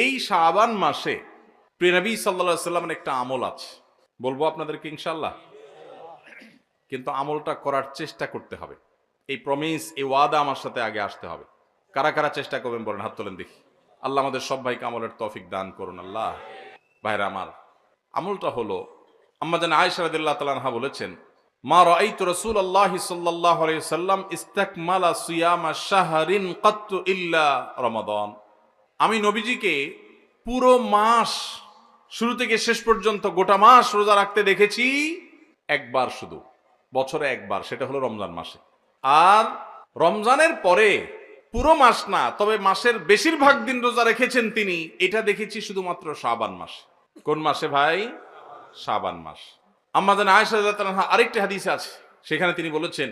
এই শাবান মাসে প্রিয় নবী সাল্লাল্লাহু আলাইহি সাল্লামের একটা আমল আছে, বলবো আপনাদেরকে ইনশাআল্লাহ। কিন্তু আমলটা করার চেষ্টা করতে হবে। এই প্রমিস, এই ওয়াদা আমার সাথে আগে আসতে হবে। কারা কারা চেষ্টা করবেন বলেন, হাত তোলেন দেখি। আল্লাহ আমাদের সব ভাইকে আমলের তৌফিক দান করুন। আল্লাহ। ভাইরা আমার, আমলটা হলো, আম্মা জান আয়েশা রাদিয়াল্লাহু তাআলা আনহা বলেছেন, মা রাআইতু রাসূলুল্লাহি সাল্লাল্লাহু আলাইহি ওয়াসাল্লাম ইসতাকমালা সিয়ামা শাহরিন কাত্তু ইল্লা রমাদান। আমি নবীজিকে পুরো মাস, শুরু থেকে শেষ পর্যন্ত গোটা মাস রোজা রাখতে দেখেছি একবার, শুধু বছরে একবার, সেটা হলো রমজান মাসে। আর রমজানের পরে পুরো মাস না, তবে মাসের বেশিরভাগ দিন রোজা রেখেছেন তিনি, এটা দেখেছি শুধুমাত্র শাবান মাসে। কোন মাসে ভাই? শাবান মাস। আম্মা জান আয়েশা রাদিয়াল্লাহু আনহা আরেকটি হাদিসে আছে, সেখানে তিনি বলেছেন,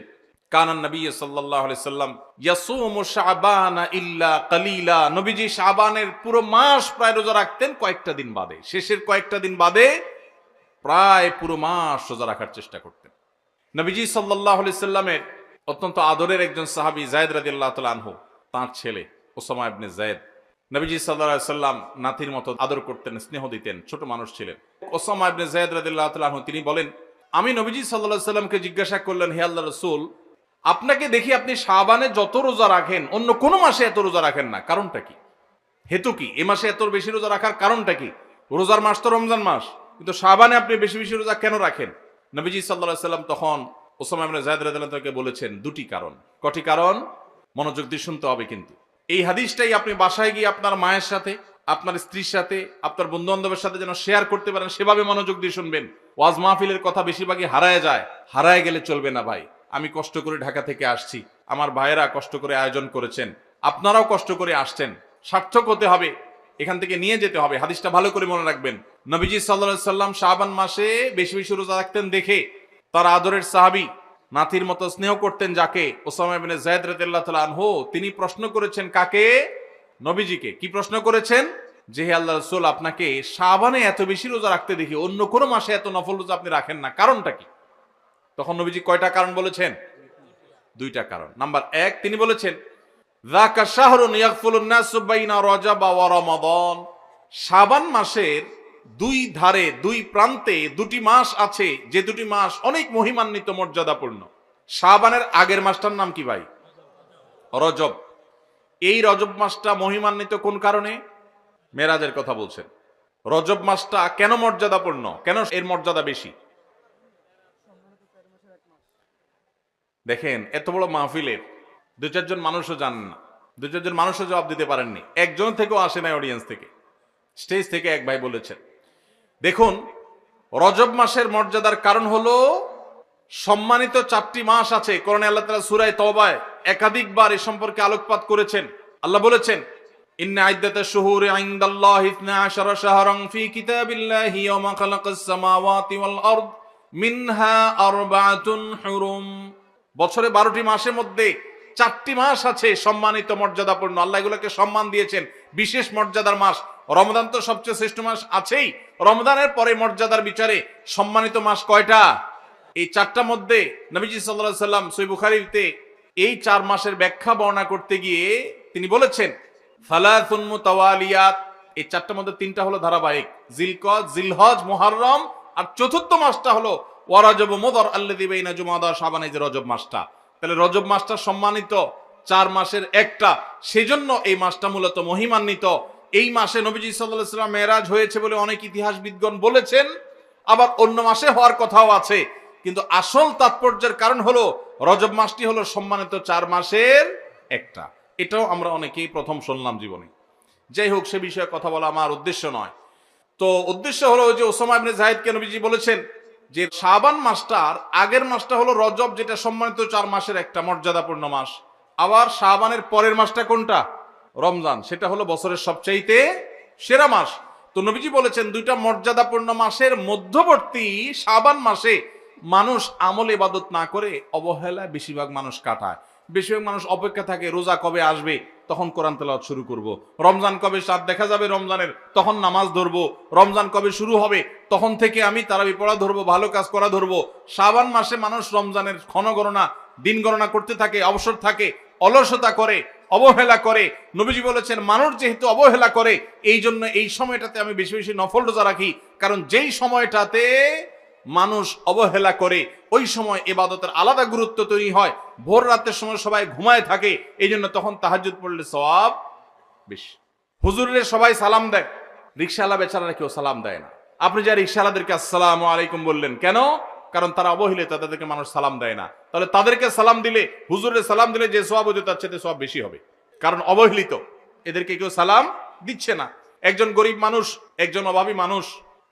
কানান নবী সাল্লাল্লাহু আলাইহি সাল্লাম ইয়াসুমু শাবানা ইল্লা কালিলা। নবীজি শাবানের পুরো মাস প্রায় রোজা রাখতেন, কয়েকটা দিন বাদে, শেষের কয়েকটা দিন বাদে প্রায় পুরো মাস রোজা রাখার চেষ্টা করতেন। নবীজি সাল্লাল্লাহু আলাইহি সাল্লামের অত্যন্ত আদরের একজন সাহাবী যায়েদ রাদিয়াল্লাহু তাআলা আনহু, তার ছেলে ওসামা ইবনে যায়েদ, নবীজি সাল্লাল্লাহু আলাইহি সাল্লাম নাতির মতো আদর করতেন, স্নেহ দিতেন, ছোট মানুষ ছিলেন। ওসামা ইবনে যায়েদ রাদিয়াল্লাহু তাআলা আনহু তিনি বলেন, আমি নবীজি সাল্লাল্লাহু আলাইহি সাল্লামকে জিজ্ঞাসা করলেন, হে আল্লাহর রাসূল, আপনাকে দেখি আপনি শাবানে যত রোজা রাখেন অন্য কোন মাসে এত রোজা রাখেন না, কারণটা কি? হেতু কি? এ মাসে এত বেশি রোজা রাখার কারণটা কি? রোজার মাস তো রমজান মাস, কিন্তু শাবানে আপনি বেশি বেশি রোজা কেন রাখেন? নবীজি সাল্লাল্লাহু আলাইহি সাল্লাম তখন ওসামা ইবনে যায়েদ রাদিয়াল্লাহু তাআলাকে বলেছেন দুটি কারণ। কটি কারণ? মনোযোগ দিয়ে শুনতে হবে কিন্তু। এই হাদিসটাই আপনি বাসায় গিয়ে আপনার মায়ের সাথে, আপনার স্ত্রীর সাথে, আপনার বন্ধু বান্ধবের সাথে যেন শেয়ার করতে পারেন, সেভাবে মনোযোগ দিয়ে শুনবেন। ওয়াজ মাহফিলের কথা বেশিরভাগই হারায় যায়, হারায় গেলে চলবে না ভাই। আমি কষ্ট করে ঢাকা থেকে আসছি, আমার ভাইয়েরা কষ্ট করে আয়োজন করেছেন, আপনারাও কষ্ট করে আসছেন, সার্থক হতে হবে, এখান থেকে নিয়ে যেতে হবে। হাদিসটা ভালো করে মনে রাখবেন। নবীজি সাল্লাল্লাহু আলাইহি সাল্লাম শাবান মাসে বেশি বেশি রোজা রাখতেন দেখে তার আদরের সাহাবী, নাতির মতো স্নেহ করতেন যাকে, ওসামা ইবনে যায়েদ রাদিয়াল্লাহু তাআলা আনহু, তিনি প্রশ্ন করেছেন কাকে? নবীজিকে। কি প্রশ্ন করেছেন? যে হে আল্লাহর রাসূল, আপনাকে শাবানে এত বেশি রোজা রাখতে দেখি, অন্য কোন মাসে এত নফল রোজা আপনি রাখেন না, কারণটা কি? তখন নবীজি কয়টা কারণ বলেছেন? দুইটা কারণ। নাম্বার এক, তিনি বলেছেন, যাকা শাহরুন ইয়াগফুলুন নাসু বাইনা রজব ওয়া রমাদান। শাবান মাসের দুই ধারে, দুই প্রান্তে দুটি মাস আছে, যে দুটি মাস অনেক মহিমান্বিত, মর্যাদাপূর্ণ। শাবানের আগের মাসটার নাম কি ভাই? রজব। এই রজব মাসটা মহিমান্বিত কোন কারণে? মেরাজের কথা বলছেন। রজব মাসটা কেন মর্যাদাপূর্ণ, কেন এর মর্যাদা বেশি? দেখেন, এত বড় মাহফিলের দু চারজন মানুষও জানেন না, দু চারজন মানুষও জবাব দিতে পারেননি, একজন থেকেও আসে নাই অডিয়েন্স থেকে। স্টেজ থেকে এক ভাই বলেছেন, দেখুন, রজব মাসের মর্যাদার কারণ হলো সম্মানিত চারটি মাস আছে। কোরআনে আল্লাহ তাআলা সূরা তাওবায় একাধিকবার এ সম্পর্কে আলোকপাত করেছেন। আল্লাহ বলেছেন, ইন্না ইদ্দাতাশ শুহুরি ইনদাল্লাহি 12 শাহরান ফি কিতাবিল্লাহি ইয়াওমা খালাকাস সামাওয়াতি ওয়াল আরদ মিনহা আরবাআতুন হুরুম। বছরে 12টি মাসের মধ্যে 4টি মাস আছে সম্মানিত, মর্যাদাপূর্ণ। আল্লাহ এগুলোকে সম্মান দিয়েছেন, বিশেষ মর্যাদার মাস। রমজান তো সবচেয়ে শ্রেষ্ঠ মাস আছেই, রমজানের পরে মর্যাদার বিচারে সম্মানিত মাস কয়টা? এই 4টার মধ্যে নবীজি সাল্লাল্লাহু আলাইহি সাল্লাম সহিহ বুখারীতে এই 4 মাসের ব্যাখ্যা বর্ণনা করতে গিয়ে তিনি বলেছেন, সালাসুন মুতাওয়ালিয়াত। এই 4টার মধ্যে 3টা হলো ধারাবাহিক, জিলকদ, জিলহজ, মুহররম, আর চতুর্থ মাসটা হলো ওয়া রজব মুদর আল্লাযী বাইনা জুমাদা শাবান, এই যে রজব মাসটা। তাহলে রজব মাসটা সম্মানিত 4 মাসের একটা, সেজন্য এই মাসটা মূলত মহিমান্বিত। এই মাসে নবীজি সাল্লাল্লাহু আলাইহি সাল্লাম মেরাজ হয়েছে বলে অনেক ইতিহাসবিদগণ বলেছেন, আবার অন্য মাসে হওয়ার কথাও আছে। কিন্তু আসল তাৎপর্যের কারণ হলো রজব মাসটি হলো সম্মানিত 4 মাসের একটা। এটাও আমরা অনেকেই প্রথম শুনলাম জীবনে। যাই হোক, সে বিষয়ে কথা বলা আমার উদ্দেশ্য নয়। তো উদ্দেশ্য হলো যে ওসামা ইবনে যায়েদকে নবীজি বলেছেন যে শাবান মাসটার আগের মাসটা হলো রজব, যেটা সম্মানিত 4 মাসের একটা, মর্যাদাপূর্ণ মাস। আবার শাবানের পরের মাসটা কোনটা? রমজান, সেটা হলো বছরের সবচাইতে সেরা মাস। তো নবীজি বলেছেন, দুইটা মর্যাদাপূর্ণ মাসের মধ্যবর্তী শাবান মাসে মানুষ আমল ইবাদত না করে অবহেলায় বেশিরভাগ মানুষ কাটায়। বেশিরভাগ মানুষ অপেক্ষা থাকে রোজা কবে আসবে, তখন কোরআন তেলাওয়াত শুরু করব। রমজান কবে চাঁদ দেখা যাবে রমজানের, তখন নামাজ ধরবো। রমজান কবে শুরু হবে, তখন থেকে আমি তারাবি পড়া ধরবো, ভালো কাজ করা ধরবো। শাবান মাসে মানুষ রমজানের ক্ষণ গণনা, দিন গণনা করতে থাকে, অবসর থাকে, অলসতা করে, অবহেলা করে। নবীজি বলেছেন মানুষ যেহেতু অবহেলা করে, এই জন্য এই সময়টাতে আমি বেশি বেশি নফল রোজা রাখি, কারণ যেই সময়টাতে মানুষ অবহেলা করে ওই সময় ইবাদতের আলাদা গুরুত্ব তৈরি হয়। ভোর রাতের সময় সবাই ঘুমায় থাকে, এই জন্য তখন তাহাজ্জুদ পড়লে সওয়াব বেশি। হুজুরের সবাই সালাম দেয়, রিকশাওয়ালা বেচারারা কেউ সালাম দেয় না। আপনি যা রিকশাওয়ালাদেরকে আসসালামু আলাইকুম বললেন কেন? কারণ তারা অবহেলিত, তাদেরকে মানুষ সালাম দেয় না। তাহলে তাদেরকে সালাম দিলে, হুজুরের সালাম দিলে যে সওয়াব হতো তার চেয়ে সওয়াব বেশি হবে, কারণ অবহেলিত, এদেরকে কেউ সালাম দিচ্ছে না। একজন গরিব মানুষ, একজন অভাবী মানুষ,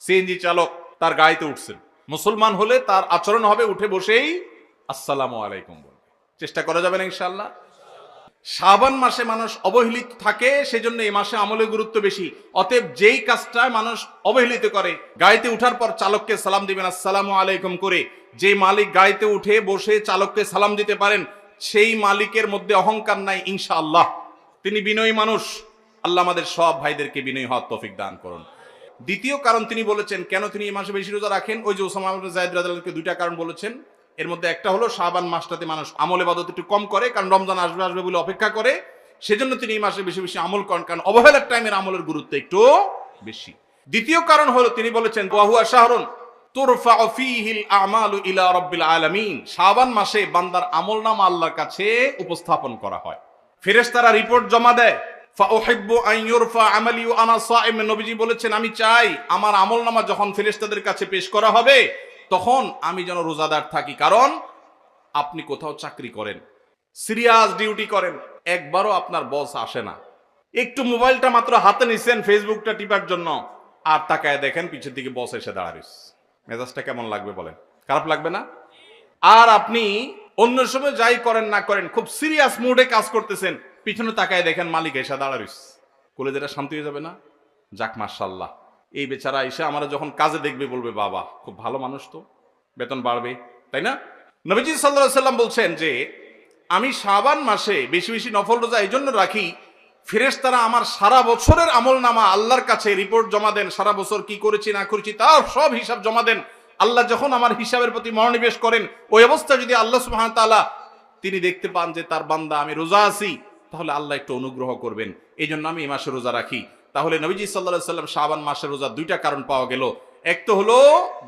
সিএনজি চালক, তার গাড়িতে উঠছেন, মুসলমান হলে তার আচরণ হবে উঠে বসেই আসসালামু আলাইকুম বলবে। চেষ্টা করা যাবে না ইনশাআল্লাহ? শাবান মাসে মানুষ অবহেলিত থাকে, সেজন্য এই মাসে আমলের গুরুত্ব বেশি। অতএব যেই কাজটা মানুষ অবহেলিত করে, গাড়িতে উঠার পর চালককে সালাম দিবেন আসসালামু আলাইকুম করে। যে মালিক গাড়িতে উঠে বসে চালককে সালাম দিতে পারেন, সেই মালিকের মধ্যে অহংকার নাই ইনশাআল্লাহ, তিনি বিনয়ী মানুষ। আল্লাহ আমাদের সব ভাইদেরকে বিনয়ী হওয়ার তৌফিক দান করুন। দ্বিতীয় কারণ তিনি বলেছেন কেন তিনি এই মাসে বেশি রোজা রাখেন, ওই যে ওসামা ইবনে যায়েদ রাদিয়াল্লাহু আনহু দুইটা কারণ বলেছেন। এর মধ্যে একটা হলো শাবান মাসটাতে মানুষ আমল ইবাদত একটু কম করে, কারণ রমজান আসবে আসবে বলে অপেক্ষা করে, সেজন্য তিনি এই মাসে বেশি বেশি আমল করেন, কারণ অবহেলার টাইমের আমলের গুরুত্ব একটু বেশি। দ্বিতীয় কারণ হলো তিনি বলেছেন ওয়া হুয়া শাহরুন তুরফাউ ফীহিল আমালু ইলা রাব্বিল আলামিন, শাবান মাসে বান্দার আমলনামা আল্লাহর কাছে উপস্থাপন করা হয়, ফেরেশতারা রিপোর্ট জমা দেয়। ফাউহিব্বু আন ইউরফা আমালি ওয়া আনা সাইম, নবীজি বলেছেন আমি চাই আমার আমলনামা যখন ফেরেশতাদের কাছে পেশ করা হবে তখন আমি যেন রোজাদার থাকি। কারণ আপনি কোথাও চাকরি করেন, সিরিয়াস ডিউটি করেন, একবারও আপনার বস আসে না, একটু মোবাইলটা মাত্র হাতে নিছেন ফেসবুকটা টিপার জন্য, আর তাকায় দেখেন পিছের দিকে বস এসে দাঁড়াইছে, মেজাজটা কেমন লাগবে বলেন? খারাপ লাগবে না? আর আপনি অন্য সময় যাই করেন না করেন, খুব সিরিয়াস মুডে কাজ করতেছেন, পিছনে তাকায় দেখেন মালিক এসে দাঁড়াইছে, কলেজেটা শান্তি হয়ে যাবে না? যাক মাশাআল্লাহ, এই বেচারা এসে আমরা যখন কাজে দেখবে বলবে বাবা খুব ভালো মানুষ, তো বেতন বাড়বে, তাই না? নবীজি সাল্লাল্লাহু আলাইহি সাল্লাম বলছেন যে আমি শাবান মাসে বেশি বেশি নফল রোজা এই জন্য রাখি, ফেরেশতারা আমার সারা বছরের আমলনামা আল্লাহর কাছে রিপোর্ট জমা দেন, সারা বছর কি করেছি না করেছি তার সব হিসাব জমা দেন। আল্লাহ যখন আমার হিসাবের প্রতি মনোনিবেশ করেন, ওই অবস্থা যদি আল্লাহ সুবহানাহু ওয়া তাআলা তিনি দেখতে পান যে তার বান্দা আমি রোজা আছি, তাহলে আল্লাহ একটু অনুগ্রহ করবেন। এই জন্য আমি এই মাসে রোজা রাখি। তাহলে নবীজি সাল্লাল্লাহু আলাইহি সাল্লাম শাবান মাসের রোজা দুইটা কারণ পাওয়া গেল। এক তো হলো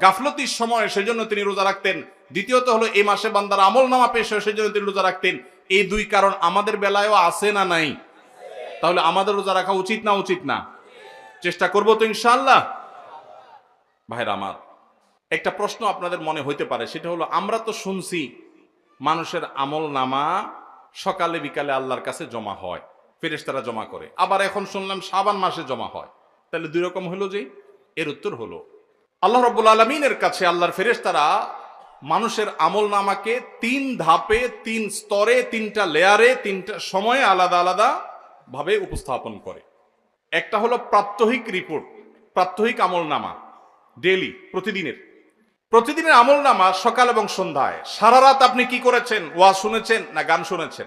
গাফলতির সময়, সেজন্য তিনি রোজা রাখতেন। দ্বিতীয়ত হলো এই মাসে বান্দার আমলনামা পেশ হয়, সেজন্য তিনি রোজা রাখতেন। এই দুই কারণ আমাদের বেলায়ও আছে না নাই? তাহলে আমাদের রোজা রাখা উচিত না উচিত না? চেষ্টা করব তো ইনশাআল্লাহ। ভাইরা আমার, একটা প্রশ্ন আপনাদের মনে হইতে পারে, সেটা হলো আমরা তো শুনছি মানুষের আমলনামা সকালে বিকালে আল্লাহর কাছে জমা হয়, ফেরেশতারা জমা করে, আবার এখন শুনলাম শাবান মাসে জমা হয়, তাহলে দুই রকম হলো যে? এর উত্তর হলো আল্লাহ রাব্বুল আলামিনের কাছে আল্লাহর ফেরেশতারা মানুষের আমলনামাকে তিন ধাপে, তিন স্তরে, তিনটা লেয়ারে, তিনটা সময়ে আলাদা আলাদা ভাবে উপস্থাপন করে। একটা হলো প্রাত্যহিক রিপোর্ট, প্রাত্যহিক আমলনামা, ডেইলি, প্রতিদিনের আমলনামা সকাল এবং সন্ধ্যায়। সারা রাত আপনি কি করেছেন? ওয়াজ শুনেছেন না গান শুনেছেন?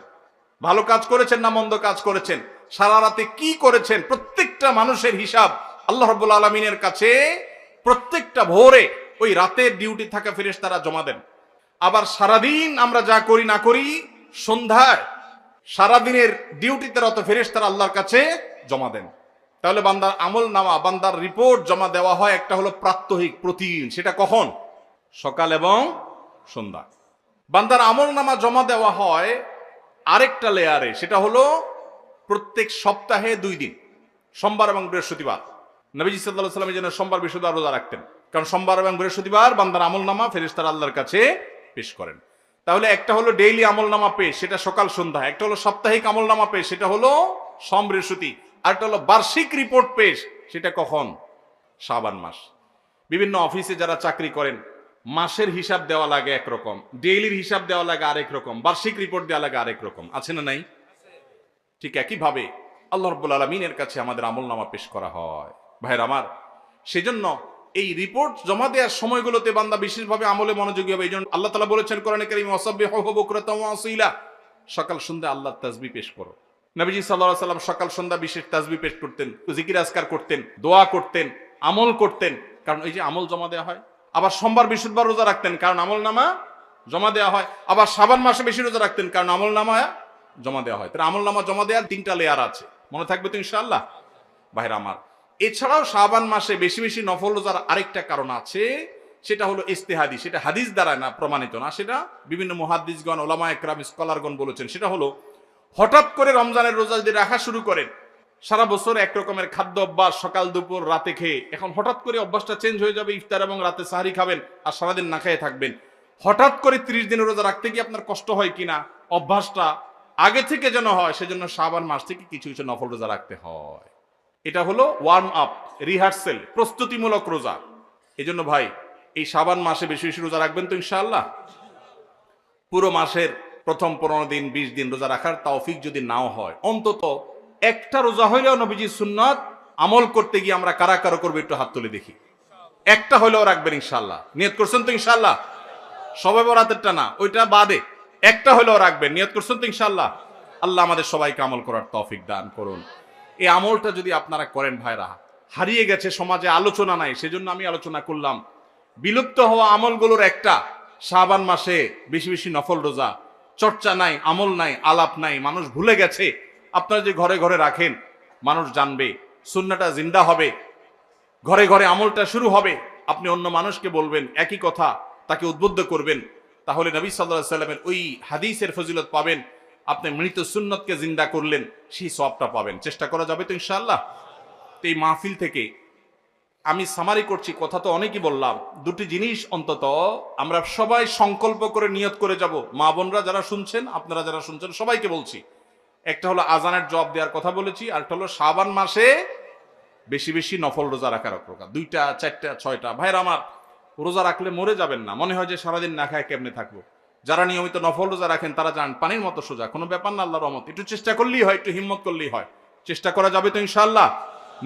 ভালো কাজ করেছেন না মন্দ কাজ করেছেন? সারা রাতে কি করেছেন? প্রত্যেকটা মানুষের হিসাব আল্লাহ রাব্বুল আলামিনের কাছে প্রত্যেকটা ভোরে ওই রাতের ডিউটি থাকা ফেরেশতারা জমা দেন। আবার সারাদিন আমরা যা করি না করি, সন্ধ্যায় সারাদিনের ডিউটিতে রত ফেরেশতারা আল্লাহর কাছে জমা দেন। তাহলে বান্দার আমলনামা, বান্দার রিপোর্ট জমা দেওয়া হয়, একটা হলো প্রাত্যহিক, প্রতিদিন। সেটা কখন? সকাল এবং সন্ধ্যা। বান্দার আমলনামা জমা দেওয়া হয় আরেকটা লেয়ারে, সেটা হলো প্রত্যেক সপ্তাহে 2 দিন, সোমবার এবং বৃহস্পতিবার। নবীজি সাল্লাল্লাহু আলাইহি ওয়াসাল্লাম যেন সোমবার বৃহস্পতিবার রোজা রাখতেন, কারণ সোমবার এবং বৃহস্পতিবার বান্দার আমলনামা ফেরেশতারা আল্লাহর কাছে পেশ করেন। তাহলে একটা হলো ডেইলি আমলনামা পেশ, সেটা সকাল সন্ধ্যা। একটা হলো সাপ্তাহিক আমলনামা পেশ, সেটা হলো সোম বৃহস্পতি। আরেকটা হলো বার্ষিক রিপোর্ট পেশ, সেটা কখন? শাবান মাস। বিভিন্ন অফিসে যারা চাকরি করেন, মাসের হিসাব দেওয়া লাগে একরকম, ডেইলির হিসাব দেওয়া লাগে আরেক রকম, বার্ষিক রিপোর্ট দেওয়া লাগে আরেক রকম, আছে না নাই? ঠিক একইভাবে আল্লাহ রাব্বুল আলামিনের কাছে আমাদের আমলনামা পেশ করা হয়। ভাইরা আমার, সেজন্য এই রিপোর্ট জমা দেওয়ার সময়গুলোতে বান্দা বিশেষভাবে আমলে মনোযোগী হবে। এই জন্য আল্লাহ তাআলা বলেছেন কোরআনে কারীমে ওয়াসাব্বিহুহু বুকরাতাও ওয়া আসীলা, সকাল সন্ধ্যা আল্লাহর তাসবিহ পেশ করো। নবীজি সাল্লাল্লাহু আলাইহি ওয়াসাল্লাম সকাল সন্ধ্যা বিশেষ তাসবিহ পেশ করতেন, জিকির আজকার করতেন, দোয়া করতেন, আমল করতেন, কারণ এই যে আমল জমা দেওয়া হয়। আবার সোমবার বৃহস্পতিবার রোজা রাখতেন, কারণ আমলনামা জমা দেওয়া হয়। আবার শাবান মাসে বেশি রোজা রাখতেন, কারণ আমলনামা জমা দেওয়া হয়। তাহলে আমল নামা জমা দেওয়ার 3টা লেয়ার আছে, মনে থাকবে তো ইনশাআল্লাহ ভাইরা আমার। এছাড়াও শাবান মাসে বেশি বেশি নফল রোজার আরেকটা কারণ আছে, সেটা হলো ইস্তেহাদি, সেটা হাদিস দ্বারা না প্রমাণিত না, সেটা বিভিন্ন মুহাদ্দিসগণ, ওলামা একরাম, স্কলারগণ বলেছেন। সেটা হলো হঠাৎ করে রমজানের রোজা যদি রাখা শুরু করেন, সারা বছর এক রকমের খাদ্য অভ্যাস, সকাল দুপুর রাতে খেয়ে, এখন হঠাৎ করে অভ্যাসটা চেঞ্জ হয়ে যাবে, ইফতার এবং রাতে সাহারি খাবেন আর সারাদিন না খেয়ে থাকবেন। হঠাৎ করে 30 দিনের রোজা রাখতে কি আপনার কষ্ট হয় কিনা, অভ্যাসটা আগে থেকে যেন হয়, সেজন্য শাবান মাস থেকে কিছু কিছু নফল রোজা রাখতে হয়। এটা হলো ওয়ার্ম আপ, রিহার্সেল, প্রস্তুতিমূলক রোজা। এই জন্য ভাই এই শাবান মাসে বেশি বেশি রোজা রাখবেন তো ইনশাআল্লাহ। পুরো মাসের প্রথম 15 দিন 20 দিন রোজা রাখার তৌফিক যদি নাও হয়, অন্তত একটা রোজা হইলেও নবীজির সুন্নাত আমল করতে গিয়ে আমরা কারা কারা করবো একটু হাত তুলে দেখি। একটা হইলেও রাখবেন ইনশাআল্লাহ, নিয়ত করছেন তো ইনশাআল্লাহ। সবাই বরাতেরটা না, ওইটা বাদে একটা হইলেও রাখবেন, নিয়ত করছেন তো ইনশাআল্লাহ। আল্লাহ আমাদের সবাইকে আমল করার তৌফিক দান করুন। এই আমলটা যদি আপনারা করেন ভাইরা, হারিয়ে গেছে সমাজে, আলোচনা নাই, সেজন্য আমি আলোচনা করলাম। বিলুপ্ত হওয়া আমলগুলোর একটা শাবান মাসে বেশি বেশি নফল রোজা। চর্চা নাই, আমল নাই, আলাপ নাই, মানুষ ভুলে গেছে। আপনারা যে ঘরে ঘরে রাখেন, মানুষ জানবে, সুন্নাহটা জিন্দা হবে, ঘরে ঘরে আমলটা শুরু হবে। আপনি অন্য মানুষকে বলবেন একই কথা, তাকে উদ্বুদ্ধ করবেন, তাহলে নবী সাল্লাল্লাহু আলাইহি সাল্লামের ওই হাদিসের ফজিলত পাবেন। আপনি মৃত সুন্নতকে জিন্দা করলেন, সেই সওয়াবটা পাবেন। চেষ্টা করা যাবে তো ইনশাআল্লাহ। তো এই মাহফিল থেকে আমি সামারি করছি, কথা তো অনেকই বললাম। দুটি জিনিস অন্তত আমরা সবাই সংকল্প করে নিয়ত করে যাব। মা বোনরা যারা শুনছেন, আপনারা যারা শুনছেন, সবাইকে বলছি, একটা হলো আজানের জবাব দেওয়ার কথা বলেছি, আর একটা হলো শাবান মাসে বেশি বেশি নফল রোজা রাখার প্রকার। 2টা 4টা 6টা ভাইরা আমার, রোজা রাখলে মরে যাবেন না, মনে হয় যে সারাদিন না খায় কেমনে থাকবো। যারা নিয়মিত নফল রোজা রাখেন তারা জান পানির মতো সোজা, কোনো ব্যাপার না, আল্লাহর রহমত। একটু চেষ্টা করলেই হয়, একটু হিম্মত করলেই হয়। চেষ্টা করা যাবে তো ইনশাআল্লাহ,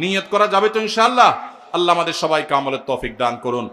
নিয়ত করা যাবে তো ইনশাআল্লাহ। আল্লাহ আমাদের সবাইকে আমলের তৌফিক দান করুন।